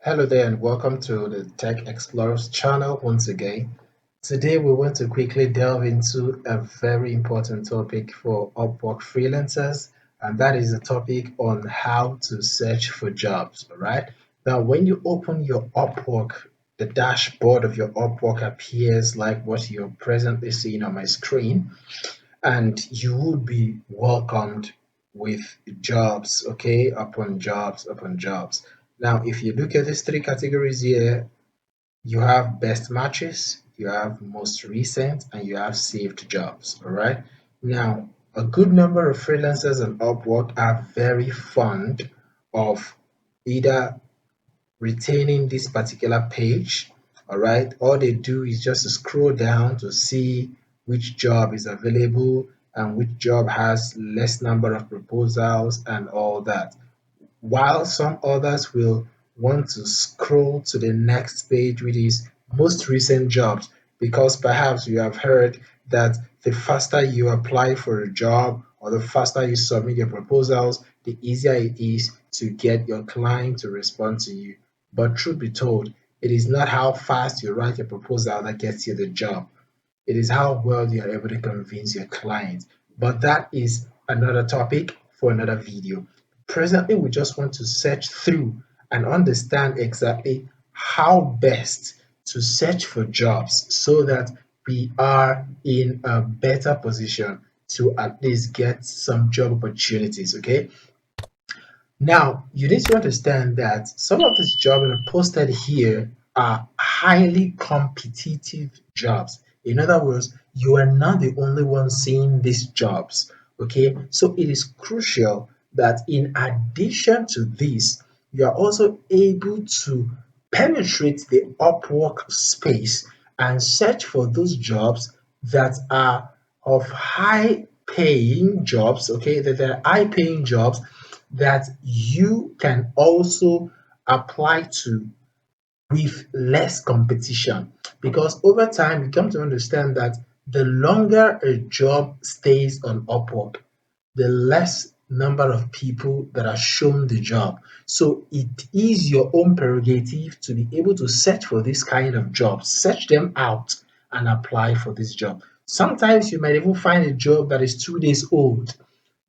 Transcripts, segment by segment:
Hello there and welcome to the Tech Explorers channel once again. Today we want to quickly delve into a very important topic for Upwork freelancers, and that is the topic on how to search for jobs. All right. Now, when you open your Upwork, the dashboard of your Upwork appears like what you're presently seeing on my screen, and you would be welcomed with jobs, okay, upon jobs, upon jobs. Now, if you look at these three categories here, you have best matches, you have most recent, and you have saved jobs. All right. Now, a good number of freelancers on Upwork are very fond of either retaining this particular page. All right, all they do is just to scroll down to see which job is available and which job has less number of proposals and all that, while some others will want to scroll to the next page, which is most recent jobs, because perhaps you have heard that the faster you apply for a job or the faster you submit your proposals, the easier it is to get your client to respond to you. But truth be told, it is not how fast you write your proposal that gets you the job. It is how well you are able to convince your client. But that is another topic for another video. Presently, we just want to search through and understand exactly how best to search for jobs so that we are in a better position to at least get some job opportunities. Okay. Now, you need to understand that some of these jobs that are posted here are highly competitive jobs. In other words, you are not the only one seeing these jobs. Okay, so it is crucial that in addition to this, you are also able to penetrate the Upwork space and search for those jobs that are of high paying jobs, okay, that are high paying jobs that you can also apply to with less competition. Because over time, you come to understand that the longer a job stays on Upwork, the less number of people that are shown the job. So it is your own prerogative to be able to search for this kind of jobs, search them out and apply for this job. Sometimes you might even find a job that is 2 days old,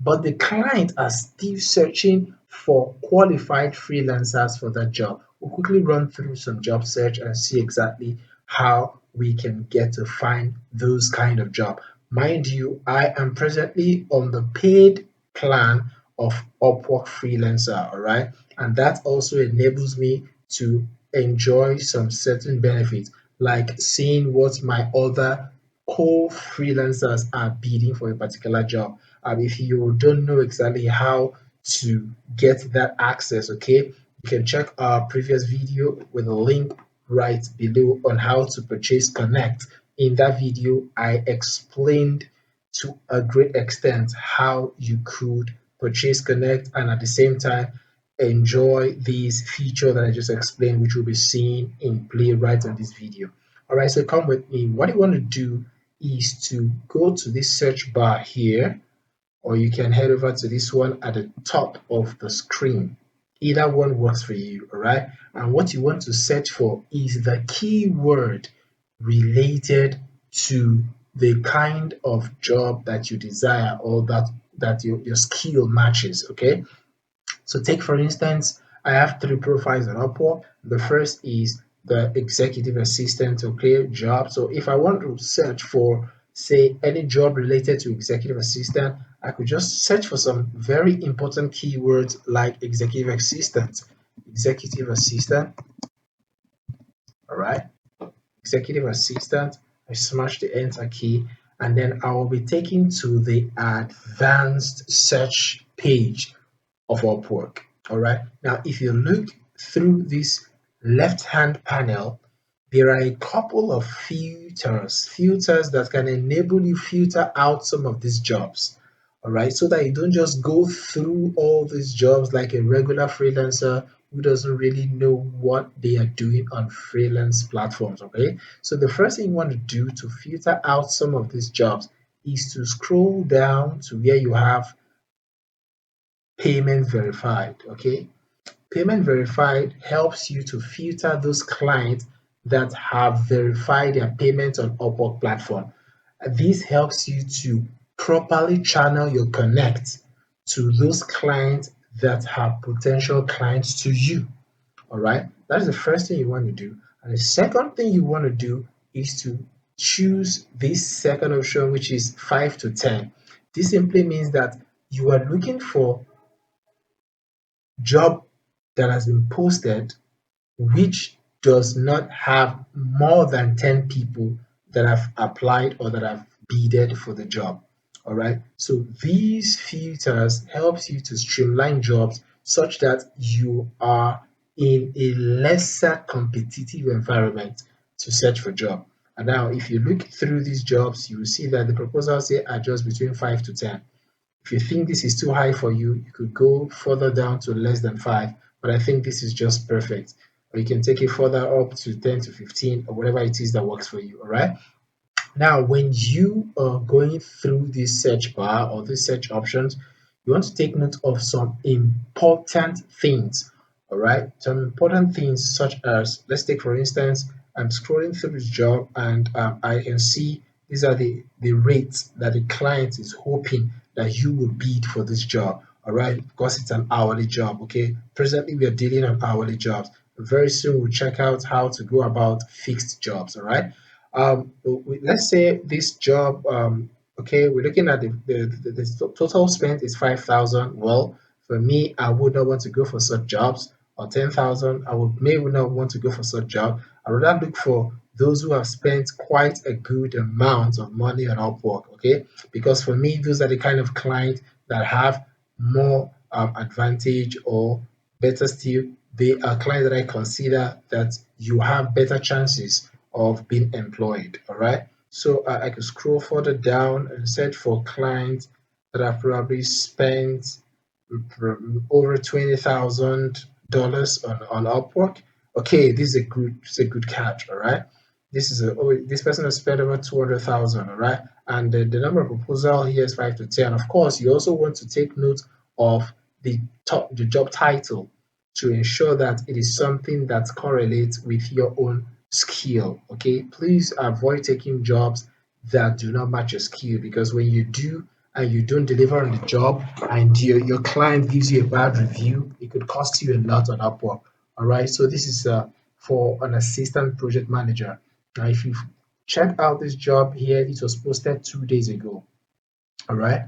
but the client are still searching for qualified freelancers for that job. We'll quickly run through some job search and see exactly how we can get to find those kind of job. Mind you, I am presently on the paid plan of Upwork Freelancer, all right? And that also enables me to enjoy some certain benefits, like seeing what my other co-freelancers are bidding for a particular job. If you don't know exactly how to get that access, okay, you can check our previous video with a link right below on how to purchase Connect. In that video, I explained to a great extent how you could purchase Connect and at the same time enjoy these feature that I just explained, which will be seen in play right on this video. All right, so come with me. What you want to do is to go to this search bar here, or you can head over to this one at the top of the screen. Either one works for you, all right? And what you want to search for is the keyword related to the kind of job that you desire or that your skill matches, okay? So take for instance, I have three profiles on Upwork. The first is the executive assistant, okay, job. So if I want to search for, say, any job related to executive assistant, I could just search for some very important keywords like executive assistant, all right, executive assistant. I smash the enter key, and then I will be taken to the advanced search page of Upwork. All right. Now, if you look through this left hand panel, there are a couple of filters that can enable you filter out some of these jobs. All right. So that you don't just go through all these jobs like a regular freelancer who doesn't really know what they are doing on freelance platforms. Okay. So the first thing you want to do to filter out some of these jobs is to scroll down to where you have payment verified. Okay, Payment verified helps you to filter those clients that have verified their payment on Upwork platform. This helps you to properly channel your connect to those clients that are potential clients to you. All right. That is the first thing you want to do. And the second thing you want to do is to choose this second option, which is 5 to 10. This simply means that you are looking for job that has been posted which does not have more than 10 people that have applied or that have bidded for the job. All right. So these filters helps you to streamline jobs such that you are in a lesser competitive environment to search for job. And now if you look through these jobs, you will see that the proposals here are just between 5 to 10. If you think this is too high for you, you could go further down to less than 5, but I think this is just perfect. Or you can take it further up to 10 to 15 or whatever it is that works for you. All right. Now, when you are going through this search bar or these search options, you want to take note of some important things. All right. Some important things such as, let's take for instance, I'm scrolling through this job and I can see these are the rates that the client is hoping that you will bid for this job. All right. Because it's an hourly job. Okay. Presently, we are dealing on hourly jobs. Very soon, we'll check out how to go about fixed jobs. All right. Let's say this job, okay, we're looking at the total spent is 5,000. Well, for me, I would not want to go for such jobs, or 10,000. I would maybe not want to go for such job. I would rather look for those who have spent quite a good amount of money on Upwork, okay? Because for me, those are the kind of clients that have more advantage, or better still, they are clients that I consider that you have better chances of being employed. All right. So I could scroll further down and search for clients that have probably spent over $20,000 on Upwork. Okay, this is a good catch. All right. This person has spent over 200,000. All right, and the number of proposal here is 5 to 10. Of course, you also want to take note of the job title to ensure that it is something that correlates with your own skill. Okay, please avoid taking jobs that do not match your skill, because when you do and you don't deliver on the job and your client gives you a bad review, it could cost you a lot on Upwork. All right, so this is for an assistant project manager. Now, if you check out this job here, it was posted 2 days ago. All right.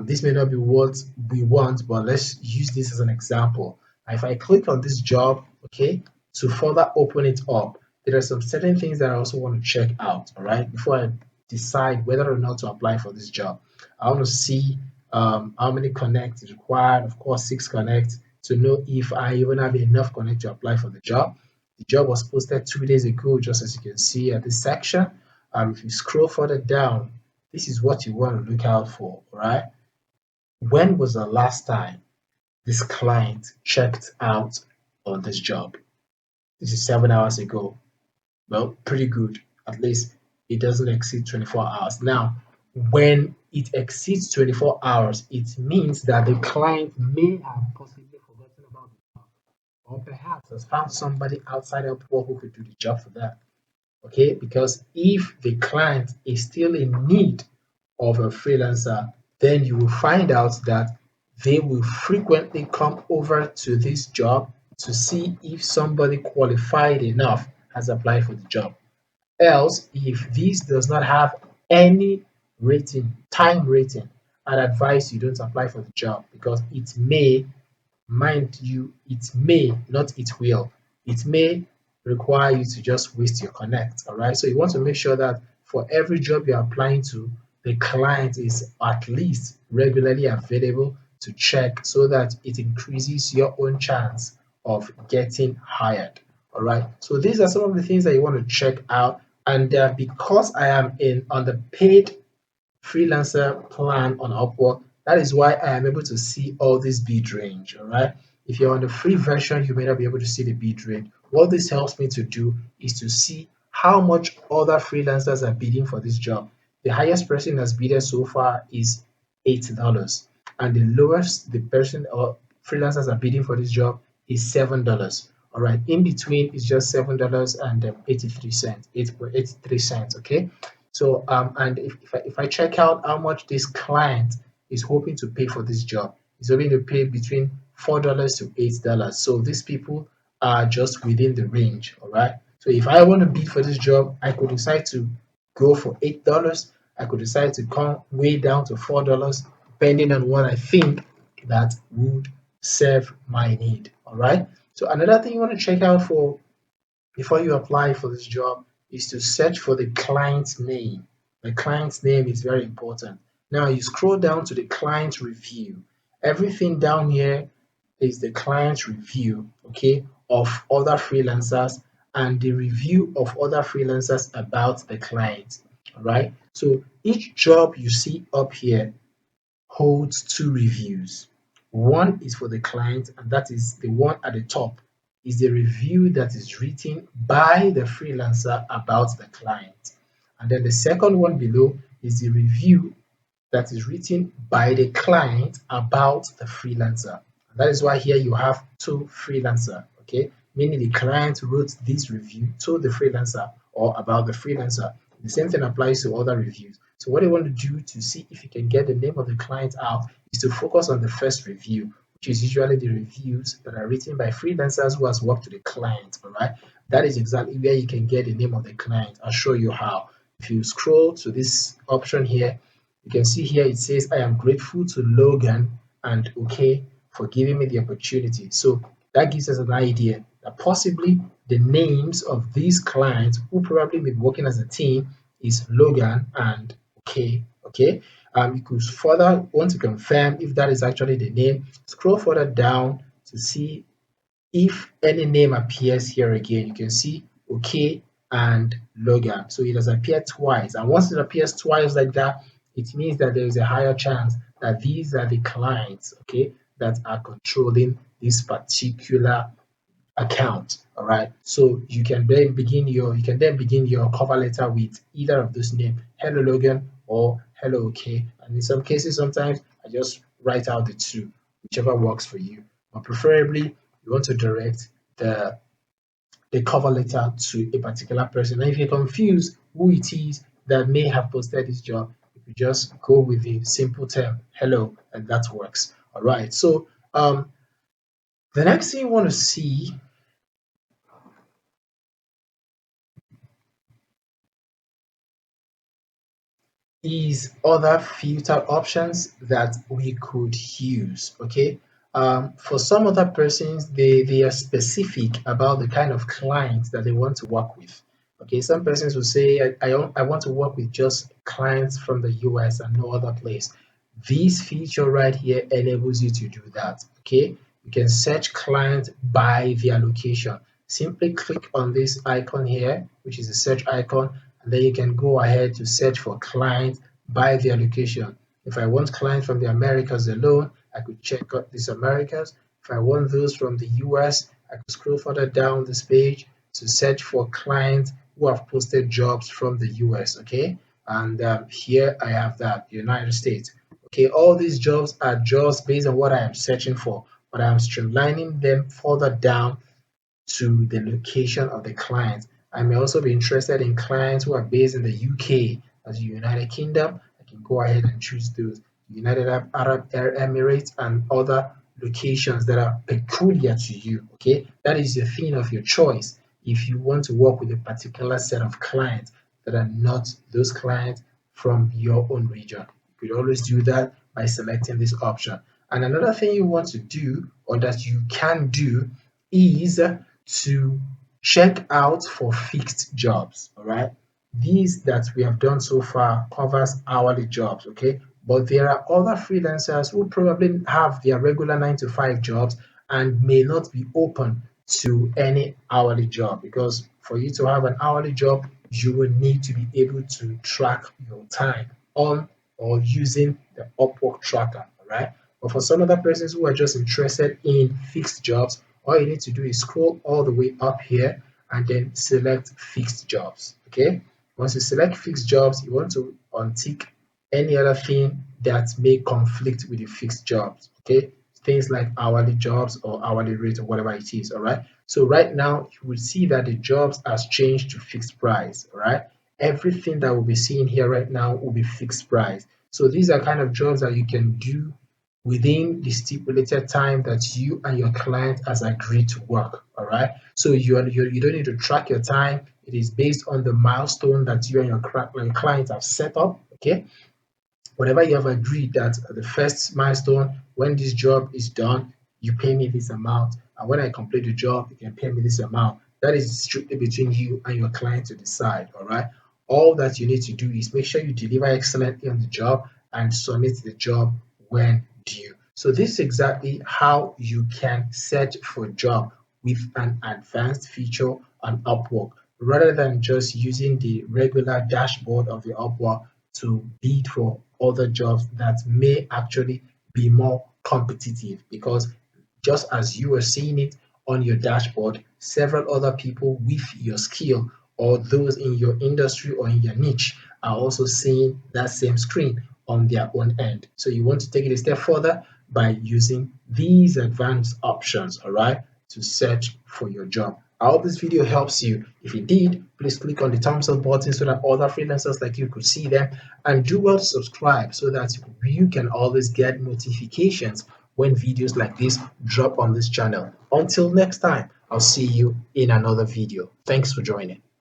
This may not be what we want, but let's use this as an example. If I click on this job, okay, to further open it up, there are some certain things that I also want to check out, all right, before I decide whether or not to apply for this job. I want to see how many connects is required. Of course, 6 connects to know if I even have enough connect to apply for the job. The job was posted 2 days ago, just as you can see at this section. If you scroll further down, this is what you want to look out for, right? When was the last time this client checked out on this job? This is 7 hours ago. Well, pretty good. At least it doesn't exceed 24 hours. Now, when it exceeds 24 hours, it means that the client may have possibly forgotten about it, or perhaps has found somebody outside of work who could do the job for that. Okay, because if the client is still in need of a freelancer, then you will find out that they will frequently come over to this job to see if somebody qualified enough has applied for the job. Else, if this does not have any rating, time rating, I'd advise you don't apply for the job, because it may, mind you, it may, not it will, it may require you to just waste your connect. All right. So you want to make sure that for every job you're applying to, the client is at least regularly available to check, so that it increases your own chance of getting hired. All right. So these are some of the things that you want to check out. And because I am in on the paid freelancer plan on Upwork. That is why I am able to see all this bid range. All right. If you're on the free version, you may not be able to see the bid range. What this helps me to do is to see how much other freelancers are bidding for this job. The highest person that's bidded so far is $8, and the lowest the person or freelancers are bidding for this job is $7. All right, in between is just $7 and 83 cents, 83 cents. Okay, so and if I check out how much this client is hoping to pay for this job, he's hoping to pay between $4 to $8. So these people are just within the range. All right, so if I want to bid for this job, I could decide to go for $8. I could decide to come way down to $4, depending on what I think that would serve my need. All right. So another thing you want to check out for before you apply for this job is to search for the client's name. The client's name is very important. Now you scroll down to the client review. Everything down here is the client review, okay, of other freelancers and the review of other freelancers about the client. All right. So each job you see up here holds two reviews. One is for the client, and that is the one at the top, is the review that is written by the freelancer about the client. And then the second one below is the review that is written by the client about the freelancer. And that is why here you have two freelancer, okay? Meaning the client wrote this review to the freelancer or about the freelancer. The same thing applies to other reviews. So what you want to do to see if you can get the name of the client out is to focus on the first review, which is usually the reviews that are written by freelancers who has worked with the client, all right? That is exactly where you can get the name of the client. I'll show you how. If you scroll to this option here, you can see here it says, I am grateful to Logan and OK for giving me the opportunity. So that gives us an idea that possibly the names of these clients who probably be working as a team is Logan and OK. Okay. You could further want to confirm if that is actually the name. Scroll further down to see if any name appears here again. You can see OK and Logan. So it has appeared twice. And once it appears twice like that, it means that there is a higher chance that these are the clients, okay, that are controlling this particular account. All right. So you can then begin your cover letter with either of those names, hello Logan or hello OK. And in some cases, sometimes I just write out the two, whichever works for you. But preferably you want to direct the cover letter to a particular person. And if you're confused who it is that may have posted this job, you just go with the simple term hello, and that works. All right. So the next thing you want to see is other filter options that we could use. Okay. For some other persons, they are specific about the kind of clients that they want to work with. Okay, some persons will say, I want to work with just clients from the US and no other place. This feature right here enables you to do that. Okay, you can search clients by their location. Simply click on this icon here, which is a search icon, and then you can go ahead to search for clients by their location. If I want clients from the Americas alone, I could check out these Americas. If I want those from the US, I could scroll further down this page to search for clients who have posted jobs from the US. Okay, and here I have that United States. Okay, all these jobs are just based on what I am searching for, but I'm streamlining them further down to the location of the client. I may also be interested in clients who are based in the UK, as the United Kingdom. I can go ahead and choose those United Arab Emirates and other locations that are peculiar to you. Okay, that is the thing of your choice. If you want to work with a particular set of clients that are not those clients from your own region, you could always do that by selecting this option. And another thing you want to do, or that you can do, is to check out for fixed jobs. All right, these that we have done so far covers hourly jobs. Okay, but there are other freelancers who probably have their regular 9 to 5 jobs and may not be open to any hourly job, because for you to have an hourly job you will need to be able to track your time on or using the Upwork tracker. All right, but for some other persons who are just interested in fixed jobs, all you need to do is scroll all the way up here and then select fixed jobs. Okay, once you select fixed jobs, you want to untick any other thing that may conflict with the fixed jobs. Okay, things like hourly jobs or hourly rate or whatever it is. All right. So right now you will see that the jobs has changed to fixed price. All right. Everything that we'll be seeing here right now will be fixed price. So these are kind of jobs that you can do within the stipulated time that you and your client has agreed to work. All right. So you don't need to track your time. It is based on the milestone that you and your client have set up. Okay. Whatever you have agreed that the first milestone, when this job is done, you pay me this amount. And when I complete the job, you can pay me this amount. That is strictly between you and your client to decide. All right. All that you need to do is make sure you deliver excellently on the job and submit the job when due. So this is exactly how you can search for a job with an advanced feature on Upwork rather than just using the regular dashboard of the Upwork to bid for other jobs that may actually be more competitive, because just as you are seeing it on your dashboard, several other people with your skill or those in your industry or in your niche are also seeing that same screen on their own end. So you want to take it a step further by using these advanced options, all right, to search for your job. I hope this video helps you. If it did, please click on the thumbs up button so that other freelancers like you could see them, and do well to subscribe so that you can always get notifications when videos like this drop on this channel. Until next time, I'll see you in another video. Thanks for joining.